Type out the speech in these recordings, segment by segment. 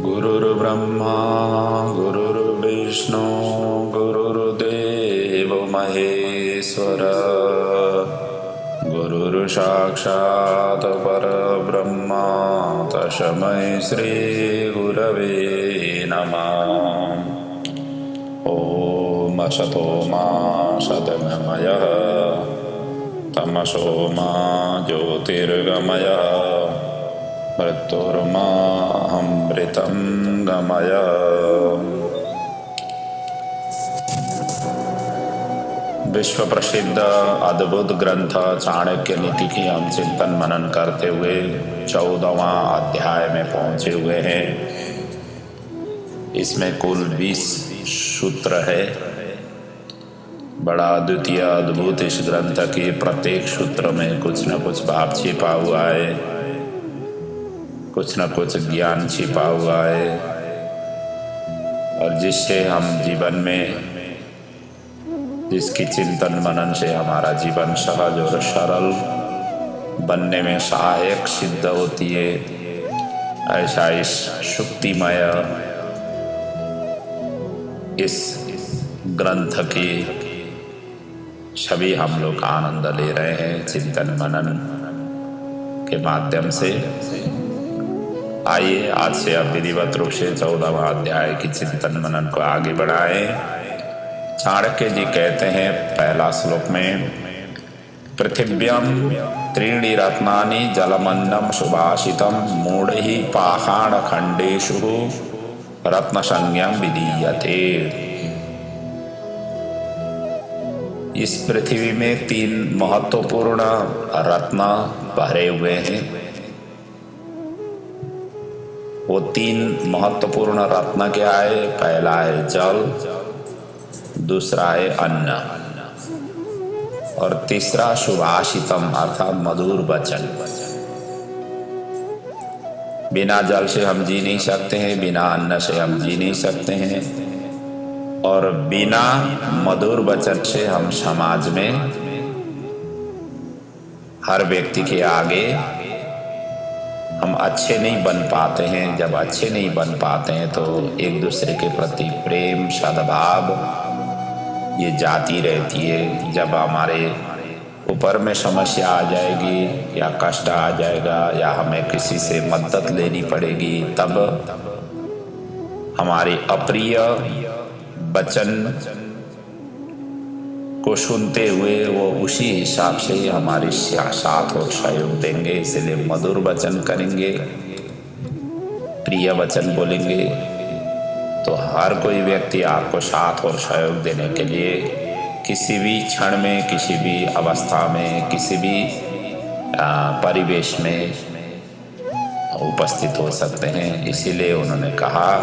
गुरुर्ब्रह्मा गुरुर्विष्णु गुरुर्देव महेश्वर गुरुर्साक्षात् परब्रह्म तस्मै श्री गुरवे नमः। ओम असतो मा सद्गमयः तमसो मा ज्योतिर्गमयः मृत्युर्माऽमृतं गमय। विश्व प्रसिद्ध अद्भुत ग्रंथ चाणक्य नीति की हम चिंतन मनन करते हुए 14वां अध्याय में पहुंचे हुए हैं। इसमें कुल 20 सूत्र है। बड़ा अद्वितीय अद्भुत इस ग्रंथ के प्रत्येक सूत्र में कुछ न कुछ भाव छिपा हुआ है, कुछ न कुछ ज्ञान छिपा हुआ है, और जिससे हम जीवन में, जिसकी चिंतन मनन से हमारा जीवन सहज और सरल बनने में सहायक सिद्ध होती है। ऐसा इस शुक्तिमय इस ग्रंथ की सभी हम लोग आनंद ले रहे हैं चिंतन मनन के माध्यम से। आइए आज से अब विधिवत रूप से 14वां अध्याय की चिंतन मनन को आगे बढ़ाएं। चाणक्य जी कहते हैं पहला श्लोक में, पृथिव्यम त्रीणि रत्नानि जलमन्नम सुभाषितम मूढ़हि पाषाण खंडेषु रत्न संज्ञा विधीयते। इस पृथ्वी में 3 महत्वपूर्ण रत्न भरे हुए हैं। वो 3 महत्वपूर्ण रत्न क्या है? पहला है जल, दूसरा है अन्न, और तीसरा सुभाषितम अर्थात मधुर वचन। बिना जल से हम जी नहीं सकते हैं, बिना अन्न से हम जी नहीं सकते हैं, और बिना मधुर वचन से हम समाज में हर व्यक्ति के आगे हम अच्छे नहीं बन पाते हैं। जब अच्छे नहीं बन पाते हैं तो एक दूसरे के प्रति प्रेम सद्भाव ये जाती रहती है। जब हमारे ऊपर में समस्या आ जाएगी या कष्ट आ जाएगा या हमें किसी से मदद लेनी पड़ेगी, तब हमारी अप्रिय वचन को सुनते हुए वो उसी हिसाब से ही हमारी साथ और सहयोग देंगे। इसलिए मधुर वचन करेंगे, प्रिय वचन बोलेंगे, तो हर कोई व्यक्ति आपको साथ और सहयोग देने के लिए किसी भी क्षण में, किसी भी अवस्था में, किसी भी परिवेश में उपस्थित हो सकते हैं। इसीलिए उन्होंने कहा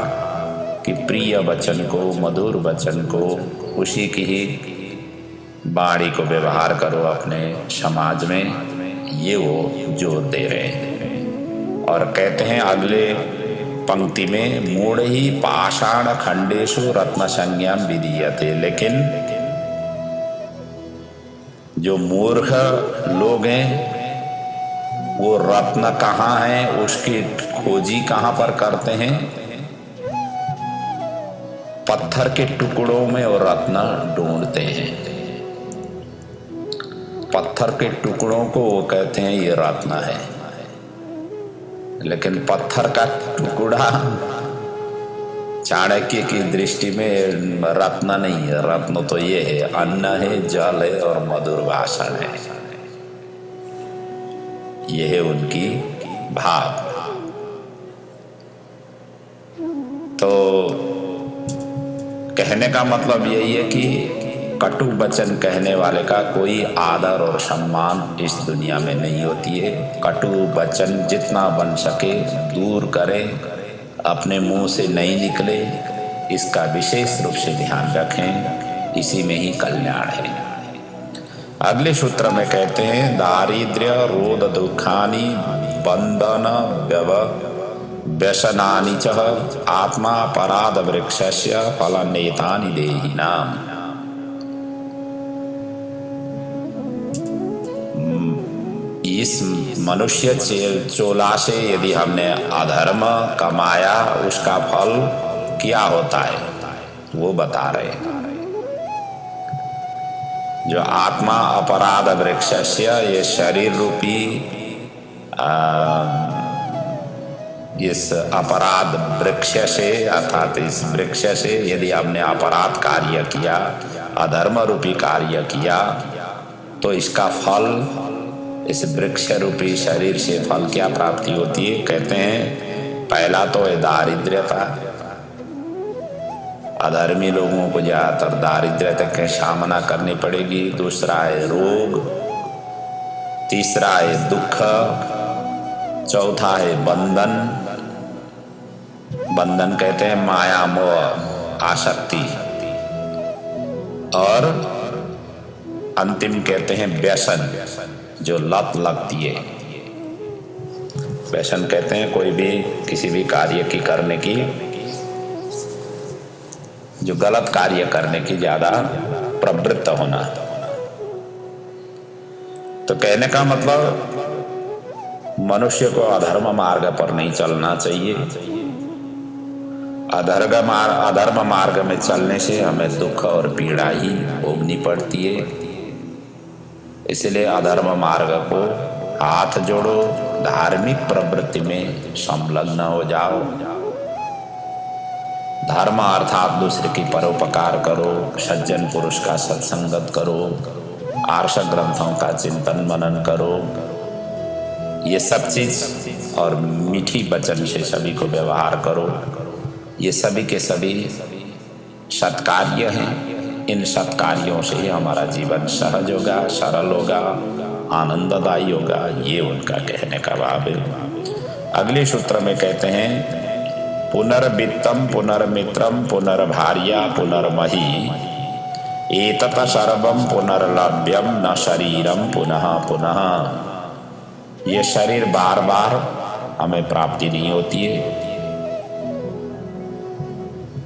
कि प्रिय वचन को, मधुर वचन को, उसी की ही वाणी को व्यवहार करो अपने समाज में, ये वो जोर दे रहे हैं। और कहते हैं अगले पंक्ति में, मूढ़हि पाषाण खंडेषु रत्न संज्ञा विधीयते। लेकिन जो मूर्ख लोग हैं वो रत्न कहाँ है उसकी खोजी कहाँ पर करते हैं? पत्थर के टुकड़ों में वो रत्न ढूंढते हैं। पत्थर के टुकड़ों को वो कहते हैं ये रत्न है। लेकिन पत्थर का टुकड़ा चाणक्य की दृष्टि में रत्न नहीं है। रत्न तो ये है, अन्न है, जल है और मधुर भाषण है। ये है उनकी भाव। तो कहने का मतलब यही है कि कटु वचन कहने वाले का कोई आदर और सम्मान इस दुनिया में नहीं होती है। कटु वचन जितना बन सके दूर करें, अपने मुंह से नहीं निकले, इसका विशेष रूप से ध्यान रखें। इसी में ही कल्याण है। अगले सूत्र में कहते हैं, दारिद्र्य रोध दुखानि बंधन व्यसनानि च आत्मा पराद वृक्षस्य फलनेतानि देहिनाम। इस मनुष्य चोला से यदि हमने अधर्म कमाया उसका फल क्या होता है वो बता रहे हैं। जो आत्मा अपराध वृक्षस्य, ये शरीर रूपी इस अपराध वृक्ष से अर्थात इस वृक्ष से यदि हमने अपराध कार्य किया, अधर्म रूपी कार्य किया, तो इसका फल इस वृक्ष रूपी शरीर से फल क्या प्राप्ति होती है। कहते हैं पहला तो है दारिद्र्यता, अधर्मी लोगों को ज्यादातर दारिद्र्यता का सामना करनी पड़ेगी। दूसरा है रोग, तीसरा है दुख, चौथा है बंधन। बंधन कहते हैं माया मोह आसक्ति, और अंतिम कहते हैं व्यसन, जो लत लगती है। व्यसन कहते हैं कोई भी किसी भी कार्य की करने की, जो गलत कार्य करने की ज्यादा प्रवृत्त होना। तो कहने का मतलब मनुष्य को अधर्म मार्ग पर नहीं चलना चाहिए। अधर्म मार्ग में चलने से हमें दुख और पीड़ा ही भोगनी पड़ती है। इसलिए अधर्म मार्ग को हाथ जोड़ो, धार्मिक प्रवृत्ति में संलग्न हो जाओ। धर्म अर्थात दूसरे की परोपकार करो, सज्जन पुरुष का सत्संगत करो, आर्ष ग्रंथों का चिंतन मनन करो। ये सब चीज और मीठी वचन से सभी को व्यवहार करो। ये सभी के सभी सत्कार्य हैं। इन सत्कार्यों से ही हमारा जीवन सहज होगा, सरल होगा, आनंददायी होगा। ये उनका कहने का भाव है। अगले सूत्र में कहते हैं पुनर्वित्तम पुनर्मित्रम पुनर्भार्या पुनर्मही एतत् सर्वं पुनर्लभ्यम न शरीरम पुनः पुनः। ये शरीर बार बार हमें प्राप्ति नहीं होती है।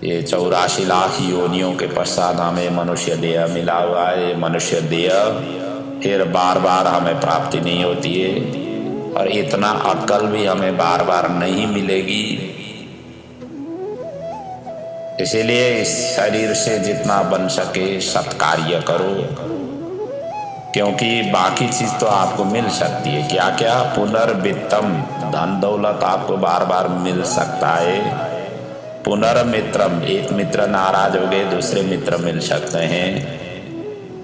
ये 84 लाख योनियों के पश्चात हमें मनुष्य देह मिला हुआ है। मनुष्य देह फिर बार बार हमें प्राप्ति नहीं होती है, और इतना अक्ल भी हमें बार बार नहीं मिलेगी। इसीलिए इस शरीर से जितना बन सके सत्कार्य करो, क्योंकि बाकी चीज तो आपको मिल सकती है। क्या क्या? पुनर्वित्तम, धन दौलत आपको बार बार मिल सकता है। पुनर्मित्रम, एक मित्र नाराज हो गए, दूसरे मित्र मिल सकते हैं,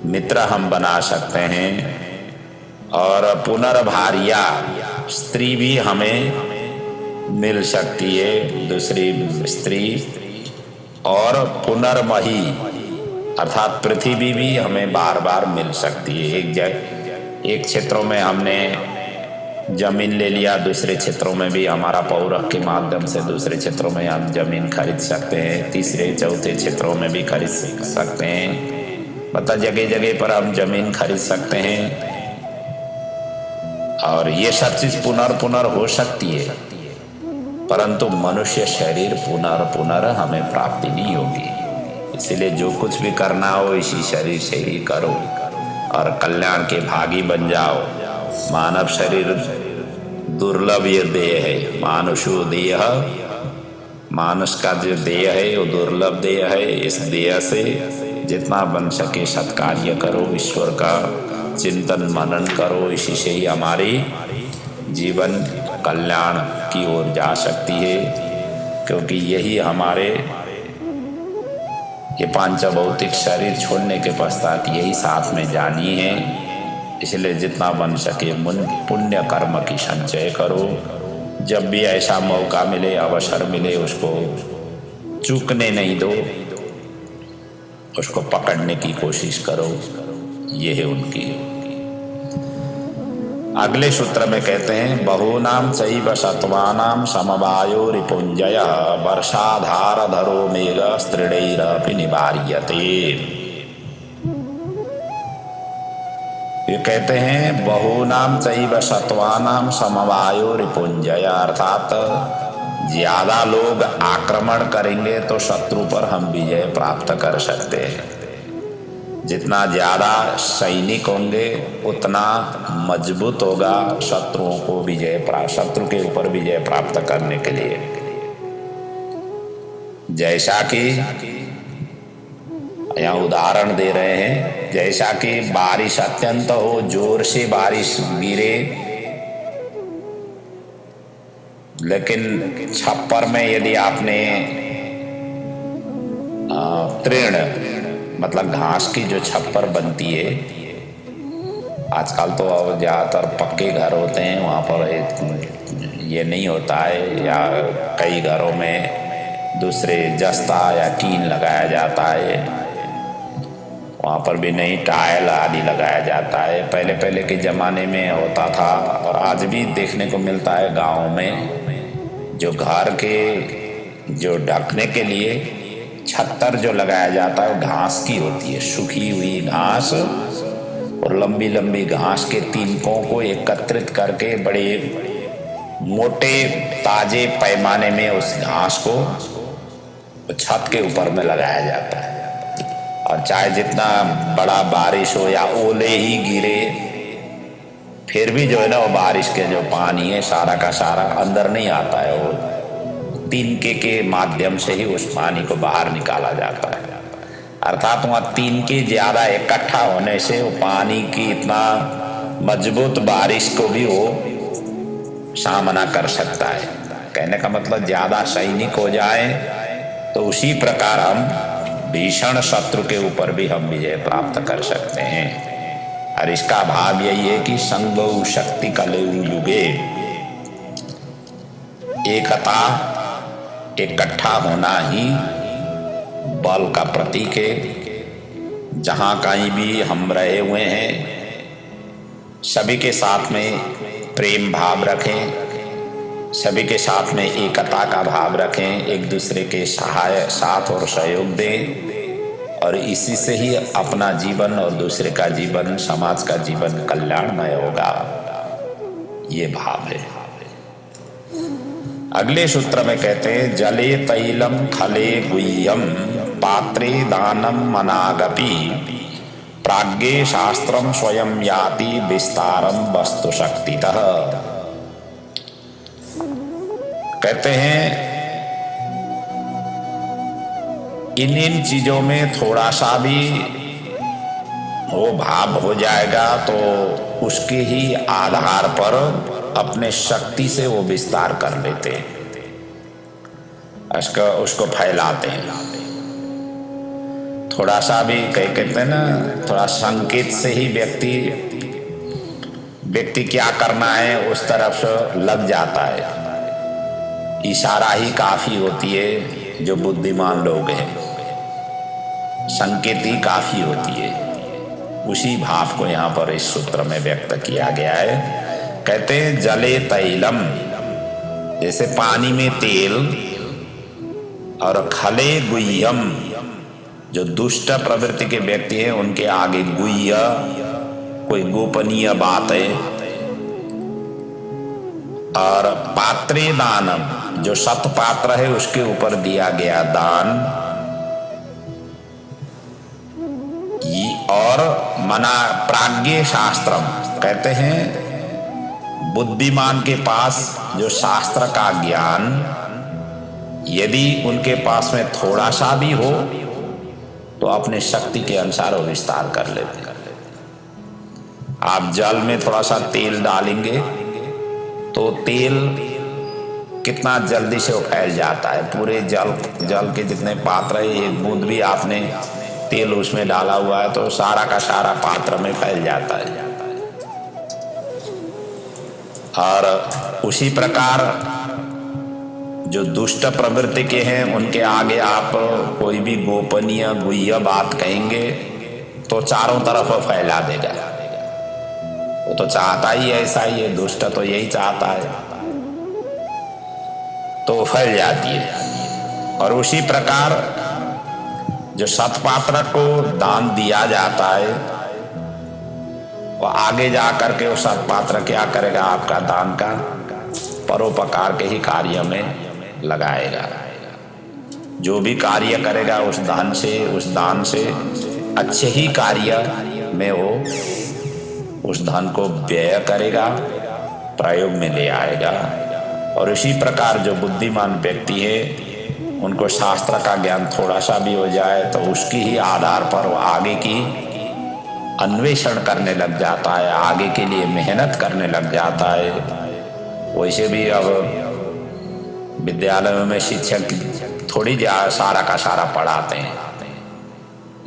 मित्र हम बना सकते हैं। और पुनर्भार्या, स्त्री भी हमें मिल सकती है, दूसरी स्त्री। और पुनर्मही अर्थात पृथ्वी भी हमें बार बार मिल सकती है। एक क्षेत्रों में हमने जमीन ले लिया, दूसरे क्षेत्रों में भी हमारा पौरख के माध्यम से दूसरे क्षेत्रों में हम जमीन खरीद सकते हैं, तीसरे चौथे क्षेत्रों में भी खरीद सकते हैं। मतलब जगह जगह पर हम जमीन खरीद सकते हैं। और ये सब चीज पुनर् हो सकती है, परंतु मनुष्य शरीर पुनर् हमें प्राप्ति नहीं होगी। इसलिए जो कुछ भी करना हो इसी शरीर से ही करो और कल्याण के भागी बन जाओ। मानव शरीर दुर्लभ ये देह है। मानुषो देह, मानुष का जो देह है वो दुर्लभ देह है। इस देह से जितना बन सके सत्कार्य करो, ईश्वर का चिंतन मनन करो। इसी से ही हमारी जीवन कल्याण की ओर जा सकती है, क्योंकि यही हमारे ये पांच भौतिक शरीर छोड़ने के पश्चात यही साथ में जानी है। इसलिए जितना बन सके पुण्य कर्म की संचय करो। जब भी ऐसा मौका मिले, अवसर मिले, उसको चूकने नहीं दो, उसको पकड़ने की कोशिश करो। ये है उनकी। अगले सूत्र में कहते हैं बहूनाम चैव सत्वानां समवायो रिपुंजय वर्षाधार धरो मेघ स्त्रीडैरपि निवार्यते। ये कहते हैं बहूनाम चैव सत्वानां समवायो रिपुंजय, अर्थात ज्यादा लोग आक्रमण करेंगे तो शत्रु पर हम विजय प्राप्त कर सकते हैं। जितना ज़्यादा सैनिक होंगे उतना मजबूत होगा शत्रुओं को शत्रु के ऊपर विजय प्राप्त करने के लिए। जैसा कि यहाँ उदाहरण दे रहे हैं, जैसा कि बारिश अत्यंत हो, जोर से बारिश गिरे, लेकिन छप्पर में यदि आपने तृण मतलब घास की जो छप्पर बनती है, आजकल तो ज़्यादातर पक्के घर होते हैं, वहाँ पर ये नहीं होता है, या कई घरों में दूसरे जस्ता या टीन लगाया जाता है, वहाँ पर भी नहीं टाइल आदि लगाया जाता है। पहले पहले के ज़माने में होता था, और आज भी देखने को मिलता है गाँव में, जो घर के जो ढकने के लिए छत्तर जो लगाया जाता है वो घास की होती है, सूखी हुई घास, और लंबी लंबी घास के तिनकों को एकत्रित करके बड़े मोटे ताजे पैमाने में उस घास को छत के ऊपर में लगाया जाता है। और चाहे जितना बड़ा बारिश हो या ओले ही गिरे, फिर भी जो है ना वो बारिश के जो पानी है सारा का सारा अंदर नहीं आता है, वो तिनके के माध्यम से ही उस पानी को बाहर निकाला जाता है। अर्थात वहाँ तिनके ज़्यादा इकट्ठा होने से वो पानी की इतना मजबूत बारिश को भी वो सामना कर सकता है। कहने का मतलब ज़्यादा सैनिक हो जाए तो उसी प्रकार हम भीषण शत्रु के ऊपर भी हम विजय प्राप्त कर सकते हैं। और इसका भाव यही है कि संगौ शक्ति कलेऊ युगे, एकता इकट्ठा होना ही बल का प्रतीक है। जहाँ कहीं भी हम रहे हुए हैं, सभी के साथ में प्रेम भाव रखें, सभी के साथ में एकता का भाव रखें, एक दूसरे के साथ और सहयोग दें, और इसी से ही अपना जीवन और दूसरे का जीवन, समाज का जीवन कल्याणमय होगा। ये भाव है। अगले सूत्र में कहते हैं, जले तैलम खले गुह्यम पात्रे दानम मनागपि प्राज्ञे शास्त्रम स्वयं याति विस्तारम वस्तु शक्तितः। कहते हैं इन चीजों में थोड़ा सा भी वो भाव हो जाएगा तो उसके ही आधार पर अपने शक्ति से वो विस्तार कर लेते हैं, उसको फैलाते हैं। थोड़ा सा भी कहते हैं ना, थोड़ा संकेत से ही व्यक्ति क्या करना है उस तरफ लग जाता है। इशारा ही काफी होती है। जो बुद्धिमान लोग हैं, संकेत ही काफी होती है। उसी भाव को यहाँ पर इस सूत्र में व्यक्त किया गया है। कहते हैं जले तैलम, जैसे पानी में तेल, और खले गुह्यम, जो दुष्ट प्रवृत्ति के व्यक्ति हैं उनके आगे गुह्य कोई गोपनीय बात है, और पात्रे दानम, जो सत पात्र है उसके ऊपर दिया गया दान, और मना प्राज्ञे शास्त्रम, कहते हैं बुद्धिमान के पास जो शास्त्र का ज्ञान यदि उनके पास में थोड़ा सा भी हो तो अपने शक्ति के अनुसार वो विस्तार कर लेते हैं। आप जल में थोड़ा सा तेल डालेंगे तो तेल कितना जल्दी से वो फैल जाता है। पूरे जल के जितने पात्र है, एक बूंद भी आपने तेल उसमें डाला हुआ है तो सारा का सारा पात्र में फैल जाता है। और उसी प्रकार जो दुष्ट प्रवृत्ति के हैं उनके आगे आप कोई भी गोपनीय गुह्य बात कहेंगे तो चारों तरफ फैला देगा। वो तो चाहता ही ऐसा ही है, दुष्ट तो यही चाहता है, तो फैल जाती है। और उसी प्रकार जो सतपात्र को दान दिया जाता है वो आगे जा करके वो सतपात्र क्या करेगा, आपका दान का परोपकार के ही कार्य में लगाएगा। जो भी कार्य करेगा उस दान से अच्छे ही कार्य में वो उस धन को व्यय करेगा, प्रयोग में ले आएगा। और इसी प्रकार जो बुद्धिमान व्यक्ति है उनको शास्त्र का ज्ञान थोड़ा सा भी हो जाए तो उसकी ही आधार पर वो आगे की अन्वेषण करने लग जाता है, आगे के लिए मेहनत करने लग जाता है। वैसे भी अब विद्यालयों में शिक्षक थोड़ी सारा का सारा पढ़ाते हैं,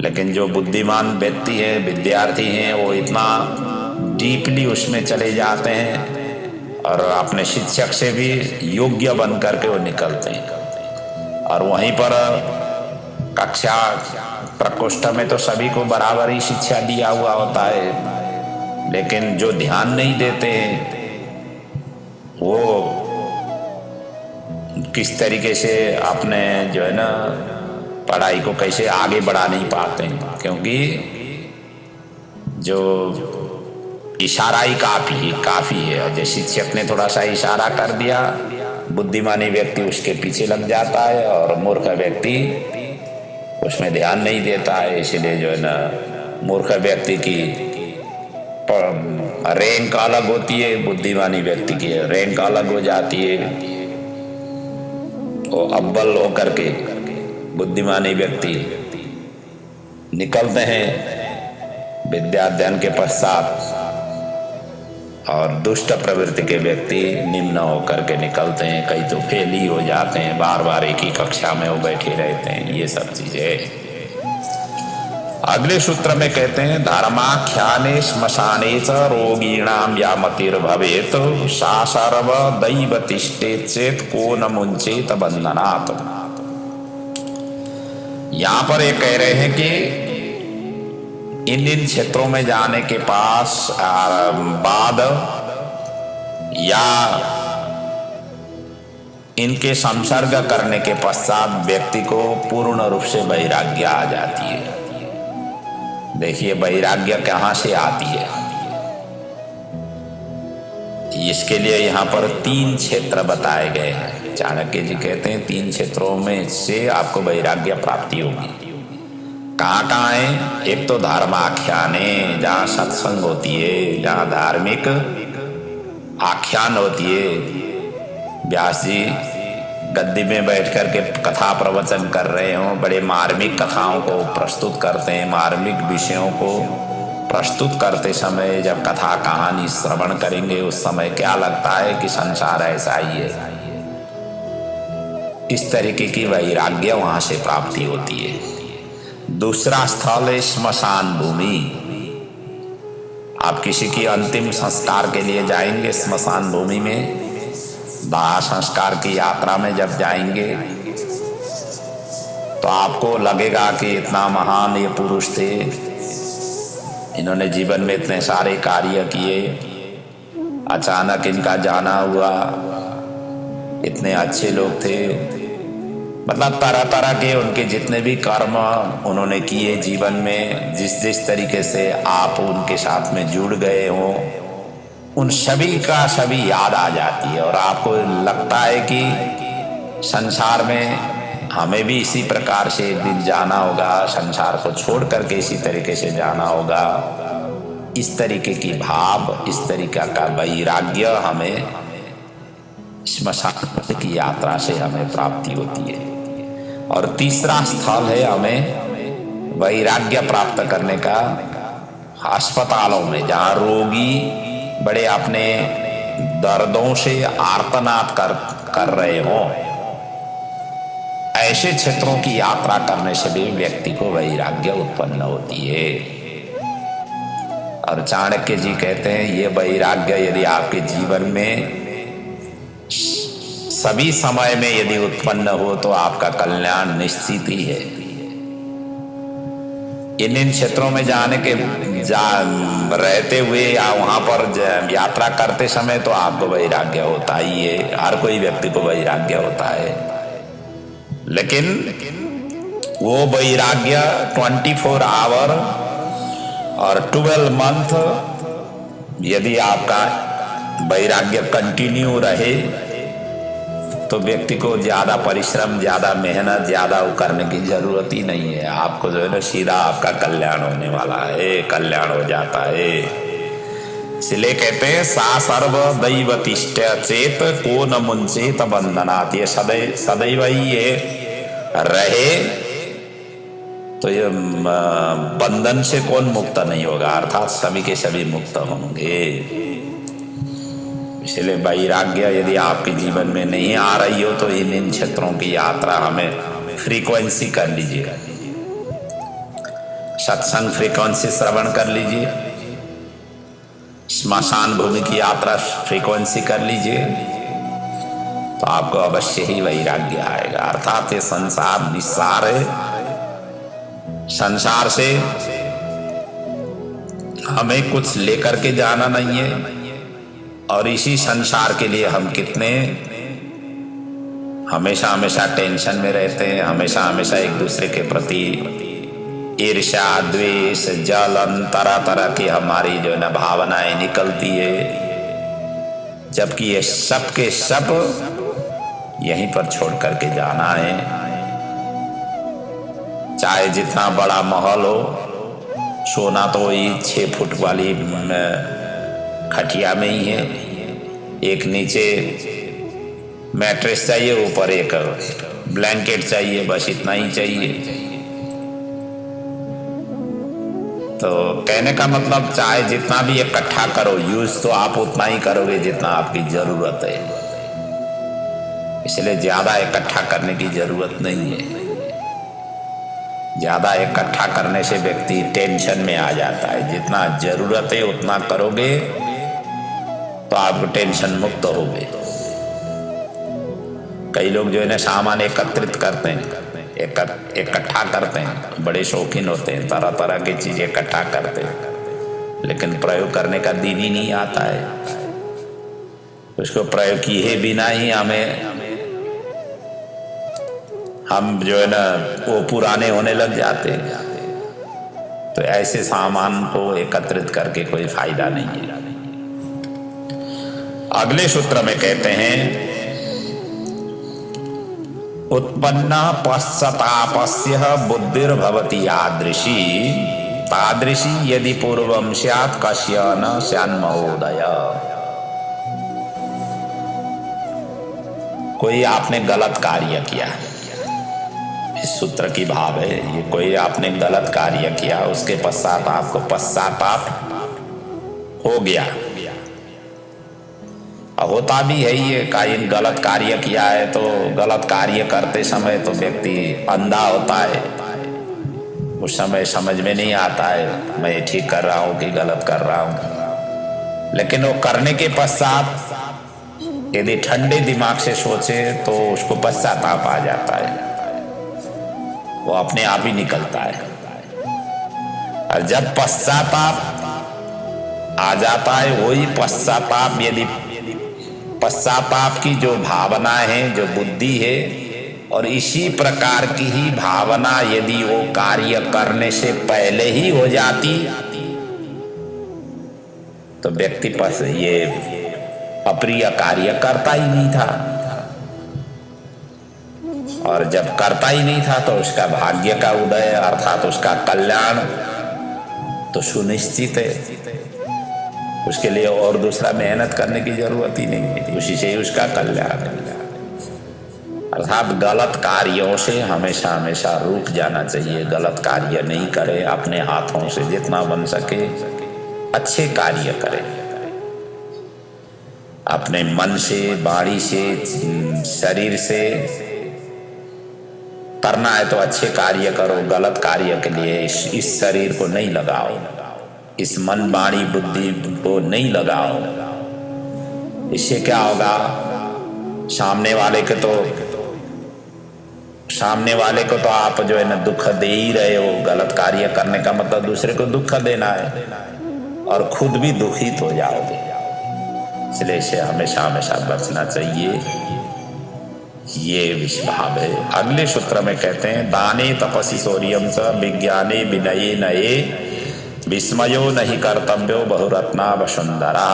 लेकिन जो बुद्धिमान व्यक्ति है, विद्यार्थी हैं, वो इतना डीपली उसमें चले जाते हैं और अपने शिक्षक से भी योग्य बन करके वो निकलते हैं। और वहीं पर कक्षा प्रकोष्ठ में तो सभी को बराबर ही शिक्षा दिया हुआ होता है, लेकिन जो ध्यान नहीं देते वो किस तरीके से अपने जो है ना पढ़ाई को कैसे आगे बढ़ा नहीं पाते हैं, क्योंकि जो इशारा ही काफी है। जो शिक्षक ने थोड़ा सा इशारा कर दिया, बुद्धिमानी व्यक्ति उसके पीछे लग जाता है और मूर्ख व्यक्ति उसमें ध्यान नहीं देता है। इसलिए जो है ना मूर्ख व्यक्ति की रैंक अलग होती है, बुद्धिमानी व्यक्ति की रैंक अलग हो जाती है। वो अव्वल होकर के बुद्धिमानी व्यक्ति निकलते हैं विद्या अध्ययन के पश्चात, और दुष्ट प्रवृत्ति के व्यक्ति निम्न होकर के निकलते हैं। कई तो फेल ही हो जाते हैं, बार बार एक ही कक्षा में वो बैठे रहते हैं। ये सब चीजें अगले सूत्र में कहते हैं, धर्माख्याने श्मशाने च रोगीणाम या मतिर्भवेत सा सर्व दैव तिष्ठेत चेत को न मुंचेत बंधनात्। यहाँ पर ये कह रहे हैं कि इन क्षेत्रों में जाने के बाद या इनके संसर्ग करने के पश्चात व्यक्ति को पूर्ण रूप से वैराग्य आ जाती है। देखिए वैराग्य कहाँ से आती है, इसके लिए यहाँ पर 3 क्षेत्र बताए गए हैं। चाणक्य जी कहते हैं 3 क्षेत्रों में से आपको वैराग्य प्राप्ति होगी। कहाँ कहाँ है? एक तो धर्माख्याने, जहाँ सत्संग होती है, जहाँ धार्मिक आख्यान होती है। व्यास जी गद्दी में बैठ कर के कथा प्रवचन कर रहे हो, बड़े मार्मिक कथाओं को प्रस्तुत करते हैं। मार्मिक विषयों को प्रस्तुत करते समय जब कथा कहानी श्रवण करेंगे उस समय क्या लगता है कि संसार ऐसा ही है। इस तरीके की वैराग्य वहां से प्राप्ति होती है। दूसरा स्थल है श्मशान भूमि। आप किसी की अंतिम संस्कार के लिए जाएंगे श्मशान भूमि में, दाह संस्कार की यात्रा में जब जाएंगे तो आपको लगेगा कि इतना महान ये पुरुष थे, इन्होंने जीवन में इतने सारे कार्य किए, अचानक इनका जाना हुआ, इतने अच्छे लोग थे। मतलब तरह तरह के उनके जितने भी कर्म उन्होंने किए जीवन में, जिस जिस तरीके से आप उनके साथ में जुड़ गए हो, उन सभी का सभी याद आ जाती है। और आपको लगता है कि संसार में हमें भी इसी प्रकार से एक दिन जाना होगा, संसार को छोड़ करके इसी तरीके से जाना होगा। इस तरीके की भाव, इस तरीका का वैराग्य हमें श्मशान की यात्रा से हमें प्राप्ति होती है। और तीसरा स्थल है हमें वैराग्य प्राप्त करने का अस्पतालों में, जहाँ रोगी बड़े अपने दर्दों से आर्तनाद कर रहे हो, ऐसे क्षेत्रों की यात्रा करने से भी व्यक्ति को वैराग्य उत्पन्न होती है। और चाणक्य जी कहते हैं ये वैराग्य यदि आपके जीवन में सभी समय में यदि उत्पन्न हो तो आपका कल्याण निश्चित ही है। इन क्षेत्रों में जाने के रहते हुए या वहां पर यात्रा करते समय तो आपको वैराग्य होता ही है, हर कोई व्यक्ति को वैराग्य होता है। लेकिन वो वैराग्य 24 आवर और 12 मंथ यदि आपका वैराग्य कंटिन्यू रहे तो व्यक्ति को ज़्यादा परिश्रम, ज़्यादा मेहनत, ज़्यादा वो करने की ज़रूरत ही नहीं है। आपको जो है ना सीधा आपका कल्याण होने वाला है, कल्याण हो जाता है। इसलिए कहते हैं सा सर्व दैवतिष्ठ चेत को न मुंचेत बंधनात्। ये सदैव ही ये रहे तो ये बंधन से कौन मुक्त नहीं होगा, अर्थात सभी के सभी मुक्त होंगे। इसलिए वैराग्य यदि आपके जीवन में नहीं आ रही हो तो इन क्षेत्रों की यात्रा हमें फ्रीक्वेंसी कर लीजिए, सत्संग फ्रीक्वेंसी श्रवण कर लीजिए, स्मशान भूमि की यात्रा फ्रीक्वेंसी कर लीजिए, तो आपको अवश्य ही वैराग्य आएगा। अर्थात ये संसार निस्सार है, संसार से हमें कुछ लेकर के जाना नहीं है, और इसी संसार के लिए हम कितने हमेशा हमेशा टेंशन में रहते हैं, हमेशा हमेशा एक दूसरे के प्रति ईर्ष्या, द्वेष, जलन, तरह तरह की हमारी जो है ना भावनाएं निकलती है, जबकि ये सब के सब यहीं पर छोड़ करके जाना है। चाहे जितना बड़ा महल हो, सोना तो वही 6 फुट वाली खटिया में ही है, एक नीचे मैट्रेस चाहिए, ऊपर एक ब्लैंकेट चाहिए, बस इतना ही चाहिए। तो कहने का मतलब चाहे जितना भी इकट्ठा करो, यूज तो आप उतना ही करोगे जितना आपकी जरूरत है। इसलिए ज्यादा इकट्ठा करने की जरूरत नहीं है। ज्यादा इकट्ठा करने से व्यक्ति टेंशन में आ जाता है। जितना जरूरत है उतना करोगे तो आप टेंशन मुक्त होगे। कई लोग जो है ना सामान एकत्रित करते हैं, इकट्ठा करते हैं, बड़े शौकीन होते हैं, तरह तरह की चीजें इकट्ठा करते हैं, लेकिन प्रयोग करने का दिन ही नहीं आता है। उसको प्रयोग किए बिना ही हम जो है ना वो पुराने होने लग जाते हैं। तो ऐसे सामान को एकत्रित करके कोई फायदा नहीं है। अगले सूत्र में कहते हैं उत्पन्ना पश्चातापस्य बुद्धिर्भवति यादृशी तादृशी यदि पूर्वं स्यात् कस्य न स्यान्महोदय। कोई आपने गलत कार्य किया, इस सूत्र की भाव है ये, कोई आपने गलत कार्य किया, उसके पश्चात आपको पश्चाताप हो गया। होता भी है ये, काइन गलत कार्य किया है तो गलत कार्य करते समय तो व्यक्ति अंधा होता है, उस समय समझ में नहीं आता है मैं ठीक कर रहा हूँ कि गलत कर रहा हूँ। लेकिन वो करने के पश्चात यदि ठंडे दिमाग से सोचे तो उसको पश्चाताप आ जाता है, वो अपने आप ही निकलता है। और जब पश्चाताप आ जाता है, वही पश्चाताप यदि पश्चाताप की जो भावना है, जो बुद्धि है, और इसी प्रकार की ही भावना यदि वो कार्य करने से पहले ही हो जाती तो व्यक्ति पास ये अप्रिय कार्य करता ही नहीं था, और जब करता ही नहीं था तो उसका भाग्य का उदय अर्थात उसका कल्याण तो सुनिश्चित है। उसके लिए और दूसरा मेहनत करने की जरूरत ही नहीं है, उसी से ही उसका कल्याण है। अर्थात गलत कार्यों से हमेशा हमेशा रुक जाना चाहिए। गलत कार्य नहीं करें, अपने हाथों से जितना बन सके अच्छे कार्य करें। अपने मन से, वाणी से, शरीर से करना है तो अच्छे कार्य करो। गलत कार्य के लिए इस शरीर को नहीं लगाओ, इस मन, वाणी, बुद्धि को नहीं लगाओ। इससे क्या होगा, सामने वाले को तो आप जो है ना दुख दे ही रहे हो। गलत कार्य करने का मतलब दूसरे को दुख देना है, और खुद भी दुखित हो जाओगे। इसलिए इसे हमेशा हमेशा बचना चाहिए, ये विश्वास है। अगले सूत्र में कहते हैं दाने तपसी शौर्यम च विज्ञाने विनये नये विस्मयो नहीं कर्तव्यो बहुरत्ना वसुंधरा।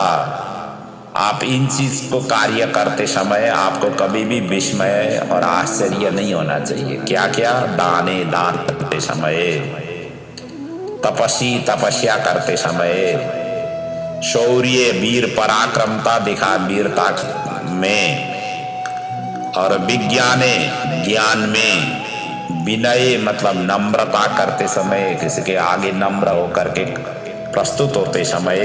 आप इन चीज को कार्य करते समय आपको कभी भी विस्मय और आश्चर्य नहीं होना चाहिए। क्या क्या? दाने दान करते समय, तपस्या करते समय, शौर्य वीर पराक्रमता दिखा वीरता में, और विज्ञाने ज्ञान में, विनय मतलब नम्रता करते समय, किसी के आगे नम्र होकर के प्रस्तुत होते समय।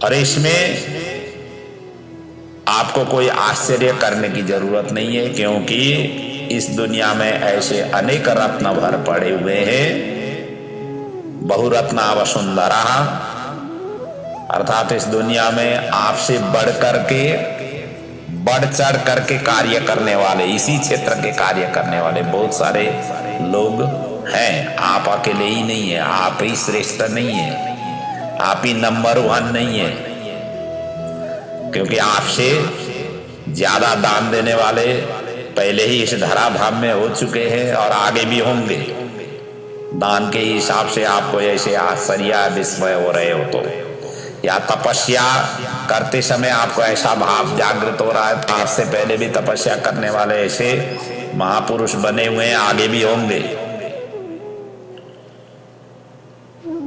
और इसमें आपको कोई आश्चर्य करने की जरूरत नहीं है, क्योंकि इस दुनिया में ऐसे अनेक रत्न भर पड़े हुए हैं। बहुरत्ना वसुंधरा, अर्थात इस दुनिया में आपसे बढ़ चढ़ करके कार्य करने वाले, इसी क्षेत्र के कार्य करने वाले बहुत सारे लोग हैं। आप अकेले ही नहीं है, आप ही श्रेष्ठ नहीं है, आप ही नंबर 1 नहीं है, क्योंकि आपसे ज्यादा दान देने वाले पहले ही इस धराधाम में हो चुके हैं और आगे भी होंगे। दान के हिसाब से आपको ऐसे आश्चर्य विस्मय हो रहे हो तो, या तपस्या करते समय आपको ऐसा भाव जागृत हो रहा है तो आपसे पहले भी तपस्या करने वाले ऐसे महापुरुष बने हुए हैं, आगे भी होंगे।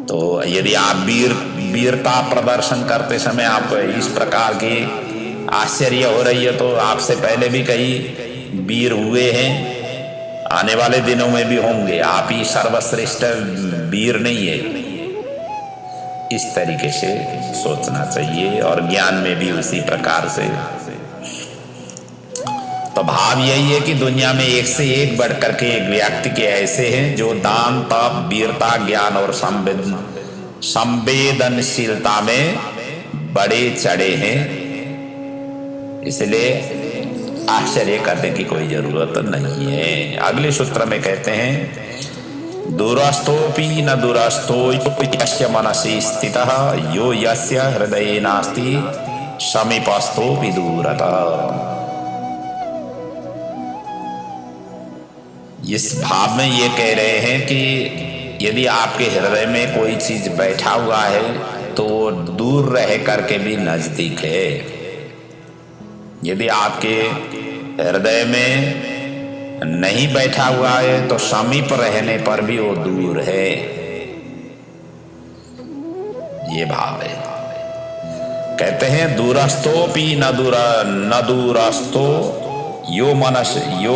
तो यदि आप वीरता प्रदर्शन करते समय आपको इस प्रकार की आश्चर्य हो रही है तो आपसे पहले भी कई वीर हुए हैं, आने वाले दिनों में भी होंगे। आप ही सर्वश्रेष्ठ वीर नहीं है, इस तरीके से सोचना चाहिए। और ज्ञान में भी उसी प्रकार से। तो भाव यही है कि दुनिया में एक से एक बढ़ करके एक व्यक्ति के ऐसे हैं जो दान, तप, वीरता, ज्ञान और संवेदनशीलता में बड़े चढ़े हैं। इसलिए आश्चर्य करने की कोई जरूरत नहीं है। अगले सूत्र में कहते हैं, दूरस्थोपि न दूरस्थो यस्य मनसि स्थितः यो यस्य हृदये नास्ति समीपस्थोपि दूरतः। इस भाव में ये कह रहे हैं कि यदि आपके हृदय में कोई चीज बैठा हुआ है तो वो दूर रह करके भी नजदीक है। यदि आपके हृदय में नहीं बैठा हुआ है तो समीप रहने पर भी वो दूर है, ये भाव है। कहते हैं दूरस्थोपि न दूरस्थो यो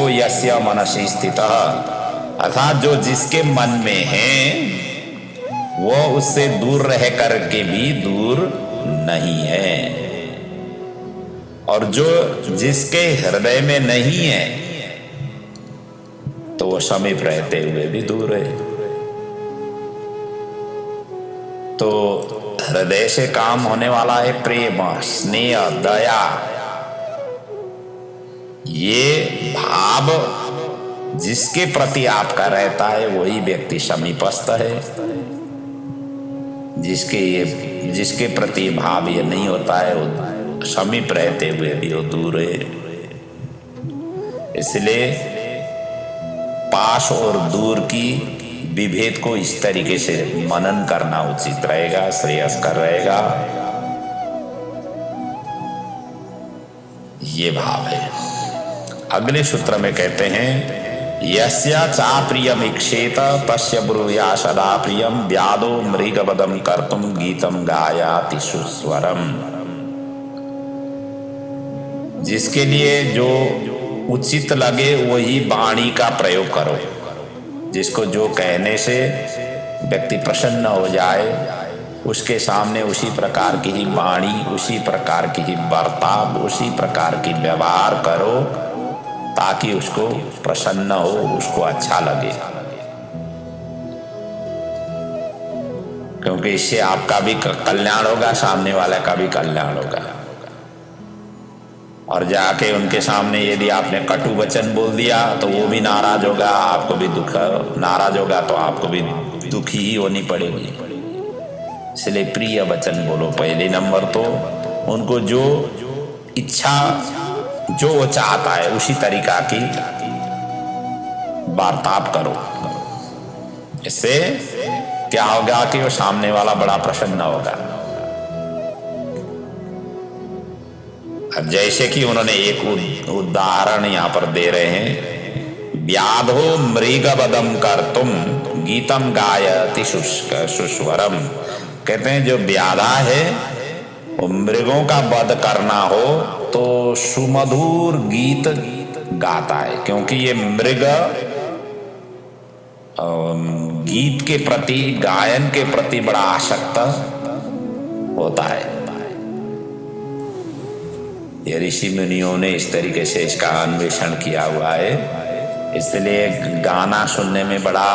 यस्य मनसि स्थितः, अर्थात जो जिसके मन में है वो उससे दूर रह करके भी दूर नहीं है, और जो जिसके हृदय में नहीं है तो वो समीप रहते हुए भी दूर है। तो हृदय से काम होने वाला है प्रेम, स्नेह, दया। ये भाव जिसके प्रति आपका रहता है वही व्यक्ति समीपस्थ है। जिसके प्रति भाव ये नहीं होता है वो समीप रहते हुए भी वो दूर है। इसलिए पास और दूर की विभेद को इस तरीके से मनन करना उचित रहेगा, श्रेयस्कर रहेगा। ये भाव है। अगले सूत्र में कहते हैं, यस्य चाप्रियम इक्षेत तस्य ब्रूया सदा प्रियम व्यादो मृगवदम कर्तुम गीतम गायाति सुस्वरम। जिसके लिए जो उचित लगे वही वाणी का प्रयोग करो। जिसको जो कहने से व्यक्ति प्रसन्न हो जाए उसके सामने उसी प्रकार की ही वाणी, उसी प्रकार की ही बर्ताव, उसी प्रकार की व्यवहार करो ताकि उसको प्रसन्न हो, उसको अच्छा लगे। क्योंकि इससे आपका भी कल्याण होगा, सामने वाले का भी कल्याण होगा। और जाके उनके सामने यदि आपने कटु वचन बोल दिया तो वो भी नाराज होगा, आपको भी दुख, नाराज होगा तो आपको भी दुखी ही होनी पड़ेगी। इसलिए प्रिय वचन बोलो पहले नंबर। तो उनको जो इच्छा, जो वो चाहता है उसी तरीका की वार्ताप करो। इससे क्या होगा कि वो सामने वाला बड़ा प्रसन्न होगा। अब जैसे कि उन्होंने एक उदाहरण यहाँ पर दे रहे हैं, व्याधो मृगवदम कर तुम गीतम गायति सुस्वरम। कहते हैं जो व्याधा है वो मृगों का वध करना हो तो सुमधुर गीत गाता है, क्योंकि ये मृग गीत के प्रति, गायन के प्रति बड़ा आसक्त होता है। ये ऋषि मुनियों ने इस तरीके से इसका अन्वेषण किया हुआ है, इसलिए गाना सुनने में बड़ा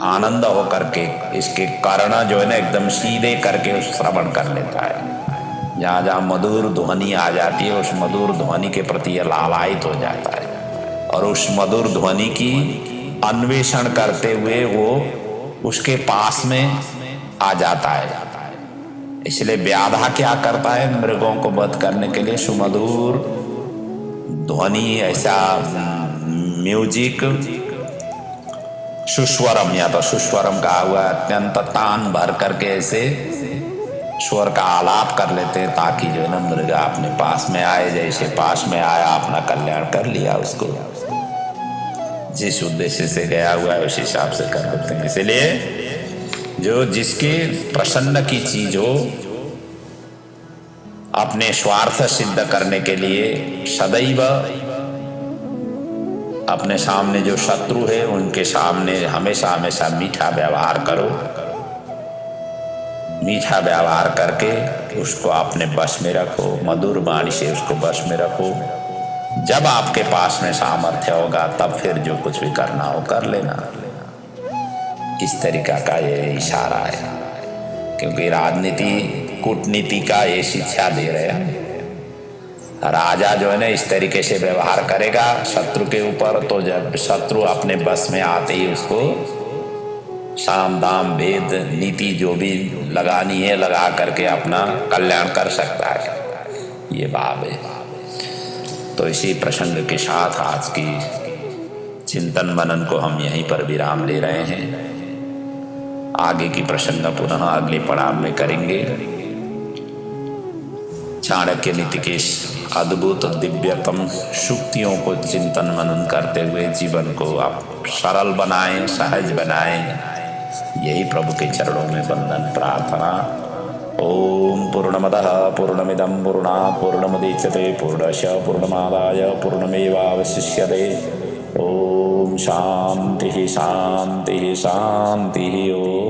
आनंद हो करके इसके कर्ण जो है ना एकदम सीधे करके उस श्रवण कर लेता है। जहाँ जहाँ मधुर ध्वनि आ जाती है उस मधुर ध्वनि के प्रति यह लालायित हो जाता है और उस मधुर ध्वनि की अन्वेषण करते हुए वो उसके पास में आ जाता है। इसलिए व्याधा क्या करता है, मृगों को वध करने के लिए सुमधुर ध्वनि, ऐसा म्यूजिक, सुस्वरम या तो सुस्वरम कहा हुआ, अत्यंत तान भर करके ऐसे स्वर का आलाप कर लेते हैं ताकि जो है ना मृग अपने पास में आए। जैसे पास में आया अपना कल्याण कर लिया, उसको जिस उद्देश्य से गया हुआ है उस हिसाब से कर देते हैं। इसलिए जो जिसके प्रसन्न की चीज हो, अपने स्वार्थ सिद्ध करने के लिए सदैव अपने सामने जो शत्रु है उनके सामने हमेशा हमेशा मीठा व्यवहार करो। मीठा व्यवहार करके उसको अपने बस में रखो, मधुर वाणी से उसको बस में रखो। जब आपके पास में सामर्थ्य होगा तब फिर जो कुछ भी करना हो कर लेना। इस तरीका का ये इशारा है, क्योंकि राजनीति कूटनीति का ये शिक्षा दे रहे हैं। राजा जो है ना इस तरीके से व्यवहार करेगा शत्रु के ऊपर, तो जब शत्रु अपने बस में आते ही उसको साम दाम भेद नीति जो भी लगानी है लगा करके अपना कल्याण कर सकता है। ये भाव है। तो इसी प्रसंग के साथ आज की चिंतन मनन को हम यहीं पर विराम ले रहे हैं। आगे की प्रसंग पुनः अगले पड़ाव में करेंगे। चाणक्य नीति के अद्भुत दिव्यतम सूक्तियों को चिंतन मनन करते हुए जीवन को आप सरल बनाएं, सहज बनाएं, यही प्रभु के चरणों में वंदन प्रार्थना। ओम पूर्णमदः पूर्णमिदं पूर्णात् पूर्णमुदच्यते पूर्णस्य पूर्णमादाय पूर्णमेवावशिष्यते। ओम शांति शांति शांति। ओम।